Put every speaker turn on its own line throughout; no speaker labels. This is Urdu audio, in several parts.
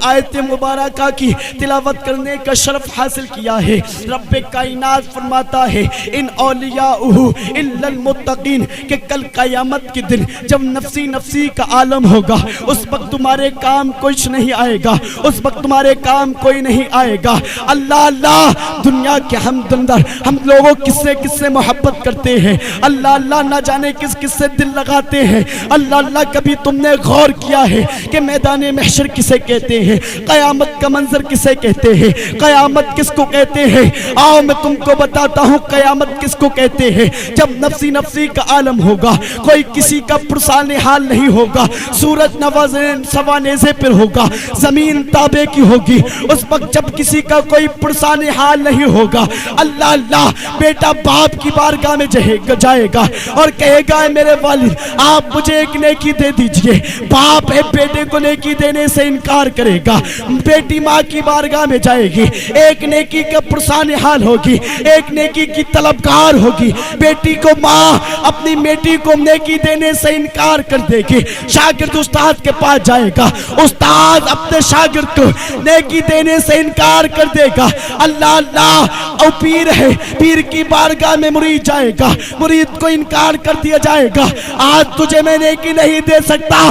آیت مبارکہ کی تلاوت کرنے کا شرف حاصل کیا ہے۔ رب کائنات فرماتا ہے ان اولیاءہ الا المتقین کہ کل قیامت کے دن جب نفسی نفسی کا عالم ہوگا اس وقت تمہارے کام کچھ نہیں آئے گا، اس وقت تمہارے کام کوئی نہیں آئے گا۔ اللہ اللہ دنیا کے ہم لوگوں کس سے محبت کرتے ہیں، اللہ اللہ نہ جانے کس سے دل لگاتے ہیں۔ اللہ اللہ کبھی تم نے غور کیا ہے کہ میدان محشر کسے کہتے ہیں، قیامت کا منظر کسے کہتے ہیں، قیامت کس کو کہتے ہیں؟ آؤ میں تم کو بتاتا ہوں قیامت کس کو کہتے ہیں۔ جب نفسی نفسی کا عالم ہوگا، کوئی کسی کا پرسان حال نہیں ہوگا، سورج سوانیزے پر ہوگا، زمین تابے کی ہوگی، اس وقت جب کسی کا کوئی پرسان حال نہیں ہوگا، اللہ اللہ بیٹا باپ کی بارگاہ میں جائے گا اور کہے گا اے میرے والد آپ مجھے ایک نیکی دے دیجئے۔ باپ بیٹے کو نیکی دینے سے انکار کرے گا، بیٹی ماں کی بارگاہ میں جائے گی، ایک نیکی کا پرسان حال ہوگی، ایک نیکی کی طلبگار ہوگی۔ بیٹی کو ماں اپنی بیٹی کو نیکی دینے سے انکار کر دے گی، شاگرد استاد کے پاس جائے گا، استاد اپنے شاگرد کو نیکی دینے سے انکار کر دے گا۔ اللہ اللہ او پیر ہے، پیر کی بارگاہ میں مرید جائے گا، مرید کو انکار کر دیا جائے گا، آج تجھے میں نیکی نہیں دے سکتا۔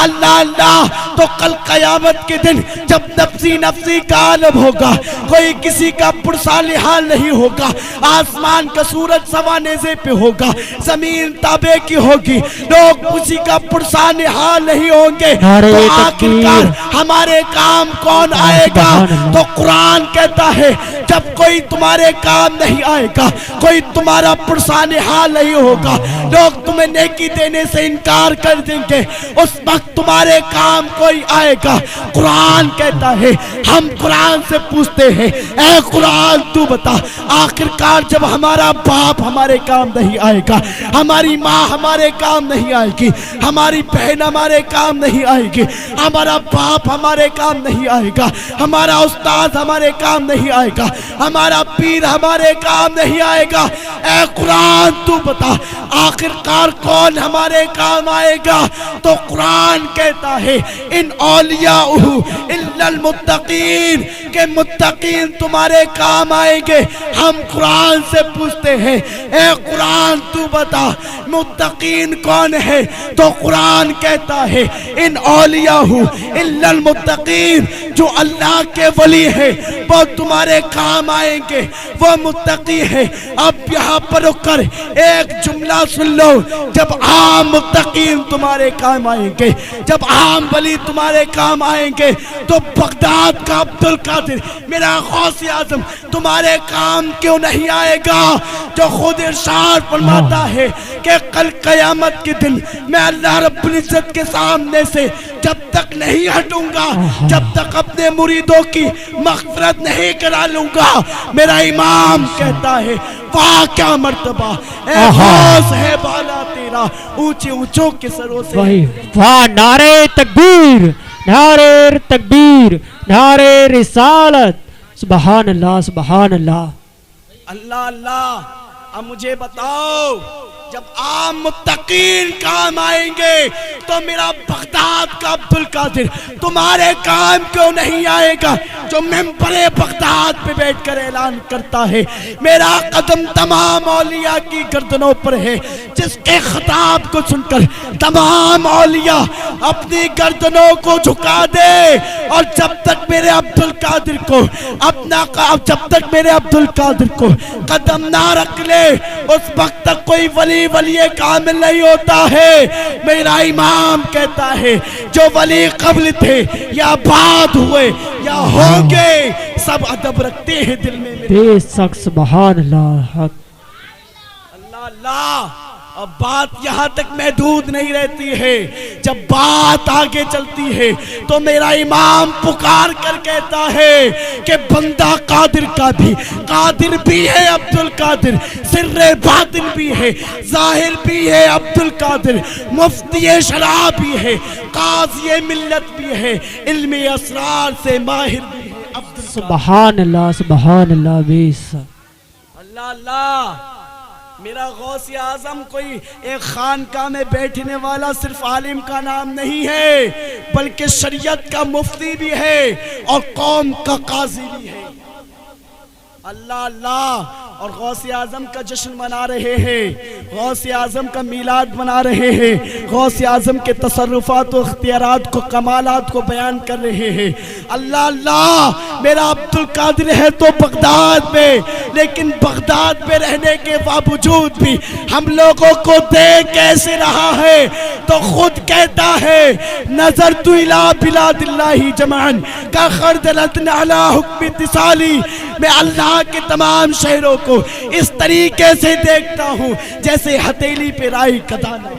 اللہ اللہ تو کل قیامت کے دن جب نفسی نفسی کا عالم ہوگا، کوئی کسی کا پرسان حال نہیں ہوگا، آسمان کا سورج سوانیزے پہ ہوگا، زمین تابے کی ہوگی، لوگ کسی کا پرسان حال نہیں ہوں گے، تو آخرکار ہمارے کام کون آئے گا؟ تو قرآن کہتا ہے جب کوئی تمہارے کام نہیں آئے گا، کوئی تمہارا پرسان حال نہیں ہوگا، لوگ تمہیں نیکی دینے سے انکار کر دیں گے، اس وقت تمہارے کام کوئی آئے گا۔ قرآن کہتا ہے ہم قرآن سے پوچھتے ہیں اے قرآن تو بتا آخرکار جب ہمارا باپ ہمارے کام نہیں آئے گا، ہماری ماں ہمارے کام نہیں آئے گی، ہماری بہن ہمارے کام نہیں آئے گی، ہمارا باپ ہمارے کام نہیں آئے گا، ہمارا استاد ہمارے کام نہیں آئے گا، ہمارا پیر ہمارے کام نہیں آئے گا، اے قرآن تو بتا آخرکار کون ہمارے کام آئے گا؟ تو قرآن کہتا ہے ان اولیاءہ الا المتقین کہ متقین تمہارے کام آئیں گے۔ ہم قرآن سے پوچھتے ہیں اے قرآن تو بتا متقین کون ہے؟ تو قرآن کہتا ہے ان اولیاءہ الا المتقین جو اللہ کے ولی ہیں وہ تمہارے کام آئیں گے، وہ متقی ہے۔ اب یہاں پر رک کر ایک جملہ سن لو، جب عام متقین تمہارے کام آئیں گے، جب عام ولی تمہارے کام آئیں گے تو بغداد کا عبدالقادر میرا غوث اعظم تمہارے کام کیوں نہیں آئے گا؟ جو خود ارشاد فرماتا ہے کہ کل قیامت کے دن میں اللہ رب العزت کے سامنے سے جب تک نہیں ہٹوں گا، جب تک اپنے مریدوں کی مغفرت نہیں کرا لوں گا۔ میرا امام کہتا ہے واہ کیا مرتبہ اے غوث ہے بالا تیرا اونچے اونچوں کے سروں سے۔
واہ نعرہ تکبیر، نعرہ تکبیر، نعرہ رسالت، سبحان اللہ سبحان اللہ۔
اللہ اللہ اب مجھے بتاؤ جب عام متقین کام آئیں گے تو میرا بغداد کا عبدالقادر تمہارے کام کیوں نہیں آئے گا؟ جو ممبر بغداد پہ بیٹھ کر اعلان کرتا ہے میرا قدم تمام اولیاء کی گردنوں پر ہے، جس کے خطاب کو سن کر تمام اولیاء اپنی گردنوں کو جھکا دے، اور جب تک میرے عبدالقادر کو جب تک میرے عبدالقادر کو قدم نہ رکھ لے اس وقت تک کوئی ولی کامل نہیں ہوتا ہے۔ میرا امام کہتا ہے جو ولی قبل تھے یا بعد ہوئے یا ہوں گے سب ادب رکھتے ہیں دل میں۔
بے شک سبحان اللہ۔
اللہ اللہ اب بات یہاں تک محدود نہیں رہتی ہے، جب بات آگے چلتی ہے تو میرا امام پکار کر کہتا ہے کہ بندہ قادر کا بھی قادر بھی ہے عبدالقادر، سر باطن بھی ہے، ظاہر بھی ہے عبدالقادر، مفتی شرع بھی ہے، قاضی ملت بھی ہے، علم اسرار سے ماہر بھی ہے عبدالقادر۔
سبحان اللہ سبحان اللہ۔ بے شک
اللہ اللہ میرا غوث اعظم کوئی ایک خانقاہ میں بیٹھنے والا صرف عالم کا نام نہیں ہے، بلکہ شریعت کا مفتی بھی ہے اور قوم کا قاضی بھی ہے۔ اللہ اللہ، اور غوث اعظم کا جشن منا رہے ہیں، غوث اعظم کا میلاد منا رہے ہیں، غوث اعظم کے تصرفات و اختیارات کو، کمالات کو بیان کر رہے ہیں۔ اللہ اللہ، میرا عبد القادر ہے تو بغداد میں، لیکن بغداد میں رہنے کے باوجود بھی ہم لوگوں کو دیکھ کیسے رہا ہے، تو خود کہتا ہے نظرت الی بلاد اللہ جمعاً کخردلۃ علی حکم اتصالی، میں اللہ کے تمام شہروں کو اس طریقے سے دیکھتا ہوں جیسے ہتھیلی پہ رائی کا دانہ۔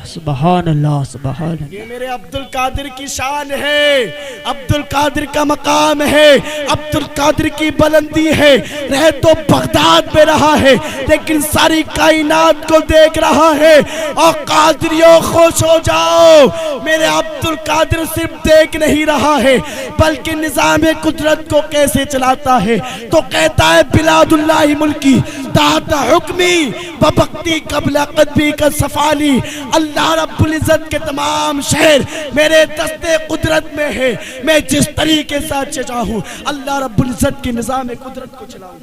سبحان اللہ سبحان اللہ۔
یہ میرے عبد القادر کی شان ہے، عبد القادر کا مقام ہے، عبد القادر کی بلندی ہے۔ رہ تو بغداد میں رہا ہے لیکن ساری کائنات کو دیکھ رہا ہے۔ اور قادریوں خوش ہو جاؤ، میرے عبد القادر صرف دیکھ نہیں رہا ہے بلکہ نظام قدرت کو کیسے چلاتا ہے، تو کہتا ہے بلاد اللہ ملکی تحت حکمی ببختی قبل قدبی کا سفالی، اللہ رب العزت کے تمام شہر میرے دست قدرت میں ہے، میں جس طریقے سے چاہوں اللہ رب العزت کی نظام قدرت کو چلاؤں۔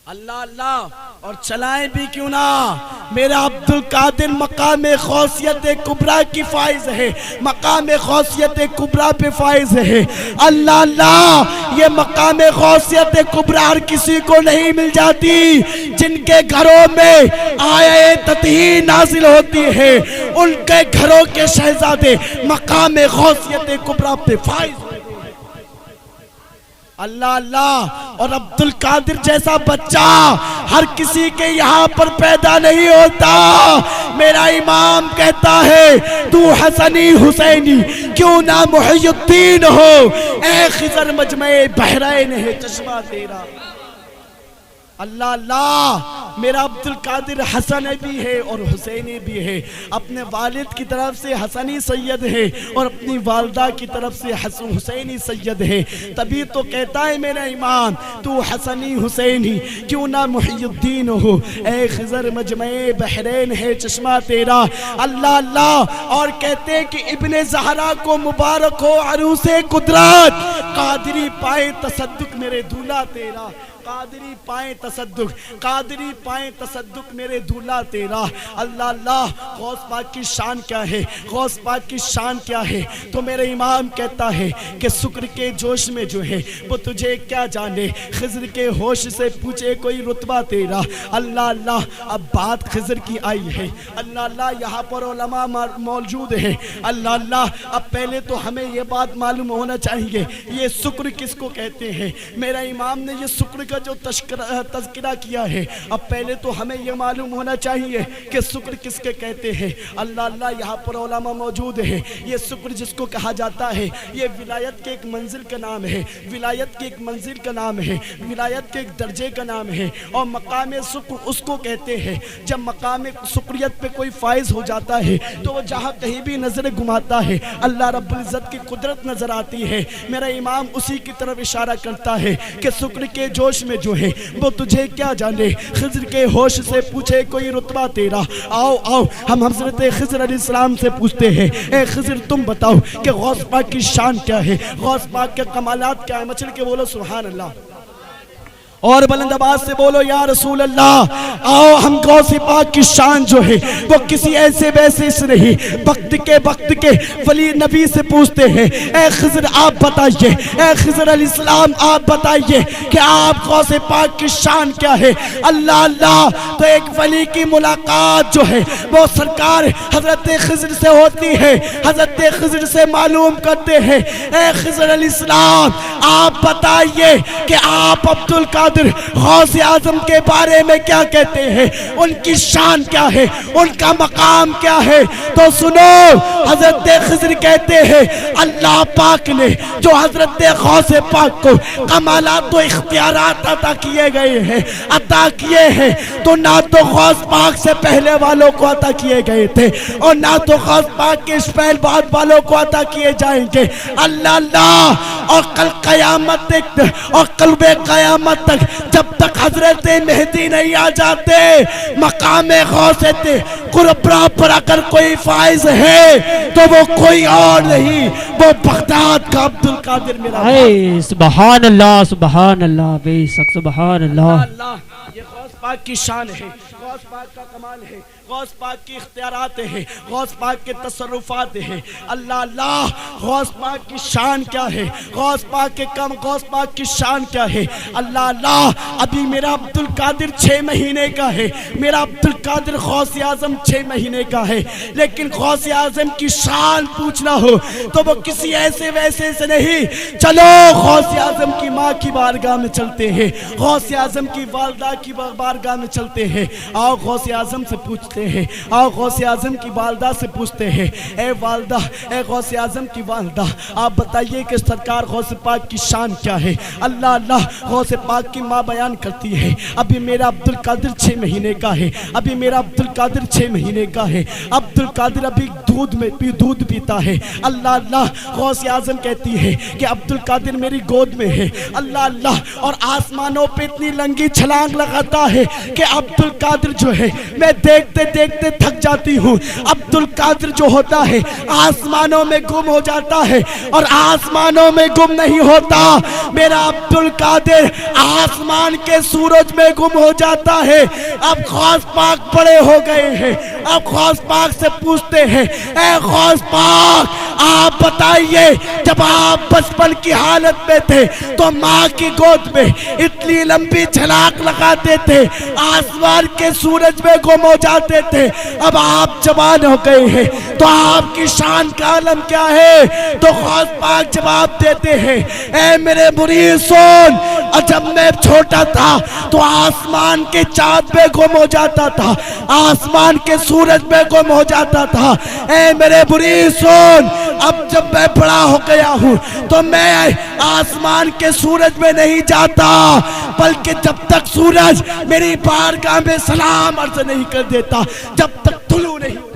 اللہ اللہ، اور چلائیں بھی کیوں نہ، میرا عبد القادر مقام غوثیت کبریٰ کی فائز ہے، مقام غوثیت کبریٰ پہ فائز ہے۔ اللہ اللہ، یہ مقام غوثیت کبریٰ ہر کسی کو نہیں مل جاتی۔ جن کے گھروں میں آیہ تطہیر نازل ہوتی ہے ان کے گھروں کے شہزادے مقام غوثیت کبریٰ پہ فائز ہوتے ہیں۔ اللہ اللہ، اور عبد القادر جیسا بچہ ہر کسی کے یہاں پر پیدا نہیں ہوتا۔ میرا امام کہتا ہے تو حسنی حسینی کیوں نہ محی الدین ہو، اے خضر مجمع بحرین ہے چشمہ تیرا۔ اللہ اللہ، میرا عبد القادر حسن بھی ہے اور حسینی بھی ہے، اپنے والد کی طرف سے حسنی سید ہے اور اپنی والدہ کی طرف سے حسینی سید ہے۔ تبھی تو کہتا ہے میرا امام تو حسنی حسینی کیوں نہ محی الدین ہو، اے خضر مجمع بحرین ہے چشمہ تیرا۔ اللہ اللہ، اور کہتے ہیں کہ ابن زہرا کو مبارک ہو عروس قدرت، قادری پائے تصدق میرے دولہا تیرا، قادری پائیں تصدق، قادری پائیں تصدق میرے دولہا تیرا۔ اللہ اللہ، غوث پاک کی شان کیا ہے، غوث پاک کی شان کیا ہے، تو میرے امام کہتا ہے کہ شکر کے جوش میں جو ہے وہ تجھے کیا جانے، خضر کے ہوش سے پوچھے کوئی رتبہ تیرا۔ اللہ اللہ، اب بات خضر کی آئی ہے، اللہ اللہ یہاں پر علماء موجود ہیں۔ اللہ اللہ، اب پہلے تو ہمیں یہ بات معلوم ہونا چاہیے یہ شکر کس کو کہتے ہیں۔ میرا امام نے یہ شکر کا جو تذکرہ کیا ہے، اب پہلے تو ہمیں یہ معلوم ہونا چاہیے کہ شکر کس کے کہتے ہیں۔ اللہ اللہ، یہاں پر علماء موجود ہیں۔ یہ شکر جس کو کہا جاتا ہے یہ ولایت کے ایک منزل کا نام ہے، ولایت کے ایک منزل کا نام ہے، ولایت کے ایک درجے کا نام ہے، اور مقام شکر اس کو کہتے ہیں جب مقام شکریت پہ کوئی فائز ہو جاتا ہے تو وہ جہاں کہیں بھی نظر گھماتا ہے اللہ رب العزت کی قدرت نظر آتی ہے۔ میرا امام اسی کی طرف اشارہ کرتا ہے کہ شکر کے جوش میں جو ہے وہ تجھے کیا جانے، خضر کے ہوش سے پوچھے کوئی رتبہ تیرا۔ آؤ آؤ، ہم حضرت خضر علیہ السلام سے پوچھتے ہیں، اے خضر تم بتاؤ کہ غوث پاک کی شان کیا ہے، غوث پاک کے کمالات کیا ہے؟ مچل کے بولو سبحان اللہ، اور بلند آواز سے بولو یا رسول اللہ۔ آؤ ہم غوث پاک کی شان جو ہے وہ کسی ایسے ویسے سے نہیں، وقت کے ولی نبی سے پوچھتے ہیں، اے خضر آپ بتائیے، اے خضر علیہ السلام آپ بتائیے کہ آپ غوث پاک کی شان کیا ہے۔ اللہ اللہ، تو ایک ولی کی ملاقات جو ہے وہ سرکار حضرت خضر سے ہوتی ہے، حضرت خضر سے معلوم کرتے ہیں، اے خضر علیہ السلام آپ بتائیے کہ آپ عبد القادر غوث اعظم کے بارے میں کیا کہتے ہیں، ان کی شان کیا ہے، ان کا مقام کیا ہے؟ تو سنو، حضرت خضر کہتے ہیں اللہ پاک نے جو حضرت غوث پاک کو کمالات و اختیارات عطا کیے گئے ہیں، عطا کیے ہیں، تو نہ تو غوث پاک سے پہلے والوں کو عطا کیے گئے تھے اور نہ تو غوث پاک کے اس پہل بعد والوں کو عطا کیے جائیں گے۔ اللہ اللہ، اور کل قیامت تک اور قلب قیامت تک جب تک حضرت مہدی نہیں آ جاتے مقام غوث قربرا پر اگر کوئی فائز ہے تو وہ کوئی اور نہیں، وہ بغداد کا عبد القادر میرا
اے سبحان اللہ سبحان اللہ، بے شک سبحان اللہ۔
اللہ یہ غوث پاک کی شان ہے، غوث پاک کا کمال ہے، غوث پاک کی اختیارات ہیں، غوث پاک کے تصرفات ہیں۔ اللہ اللہ غوث پاک کی شان کیا ہے، غوث پاک کے کم غوث پاک کی شان کیا ہے۔ اللہ اللہ ابھی میرا عبد القادر 6 مہینے کا ہے، میرا عبد القادر غوث اعظم 6 مہینے کا ہے، لیکن غوث اعظم کی شان پوچھنا ہو تو وہ کسی ایسے ویسے سے نہیں۔ چلو غوث اعظم کی ماں کی بارگاہ میں چلتے ہیں، غوث اعظم کی والدہ کی بارگاہ میں چلتے ہیں، آؤ غوث اعظم سے پوچھتے ہیں، آؤ غوث اعظم کی والدہ سے پوچھتے ہیں، اے والدہ، اے غوث اعظم کی والدہ، آپ بتائیے کہ سرکار غوث پاک کی شان کیا ہے۔ اللہ اللہ غوث پاک کی ماں بیان کرتی ہے، ابھی میرا عبد القادر 6 مہینے کا ہے، ابھی میرا عبد القادر 6 مہینے کا ہے، عبد القادر ابھی دودھ پیتا ہے۔ اللہ اللہ غوث اعظم کہتی ہے کہ عبد القادر میری گود میں ہے۔ اللہ اللہ اور آسمانوں پہ اتنی لنگی چھلانگ لگاتا ہے کہ عبد القادر جو ہے میں دیکھتے دیکھتے تھک جاتی ہوں۔ عبد القادر جو ہوتا ہے آسمانوں میں گم ہو جاتا ہے، اور آسمانوں میں گم نہیں ہوتا، میرا عبد القادر آسمان کے سورج میں گم ہو جاتا ہے۔ اب غوث پاک بڑے ہو گئے ہیں، اب غوث پاک سے پوچھتے ہیں، اے غوث پاک آپ بتائیے جب آپ بچپن کی حالت میں تھے تو ماں کی گود میں اتنی لمبی چھلانگ لگاتے تھے، آسمان کے سورج میں گم ہو جاتے تھے، اب آپ جوان ہو گئے ہیں تو آپ کی شان کا عالم کیا ہے؟ تو غوث پاک جواب دیتے ہیں، اے میرے مرید سن، جب میں چھوٹا تھا تو آسمان کے چاند میں گم ہو جاتا تھا، آسمان کے سورج میں گم ہو جاتا تھا۔ اے میرے مرید سن، اب جب میں بڑا ہو گیا ہوں تو میں آسمان کے سورج میں نہیں جاتا، بلکہ جب تک سورج میری بارگاہ میں سلام عرض نہیں کر دیتا، جب تک طلوع نہیں۔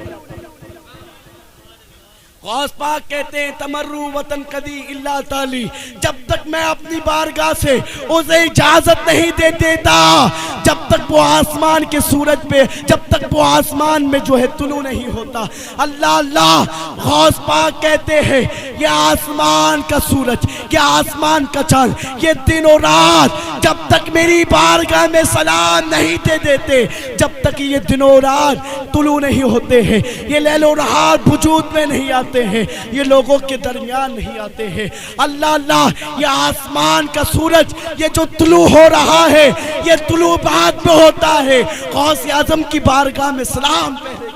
غوث پاک کہتے ہیں تمرو وطن قدی اللہ تعالی، جب تک میں اپنی بارگاہ سے اسے اجازت نہیں دے دیتا، جب تک وہ آسمان کے سورج پہ، جب تک وہ آسمان میں جو ہے طلوع نہیں ہوتا۔ اللہ اللہ غوث پاک کہتے ہیں یہ آسمان کا سورج، یہ آسمان کا چاند، یہ دن و رات جب تک میری بارگاہ میں سلام نہیں دے دیتے، جب تک یہ دن و رات طلوع نہیں ہوتے ہیں، یہ لیل و نہار وجود میں نہیں آتے ہیں، یہ لوگوں کے درمیان نہیں آتے ہیں۔ اللہ اللہ یہ آسمان کا سورج یہ جو طلوع ہو رہا ہے یہ طلوع بعد میں ہوتا ہے۔ غوث اعظم کی بارگاہ میں سلام پہلے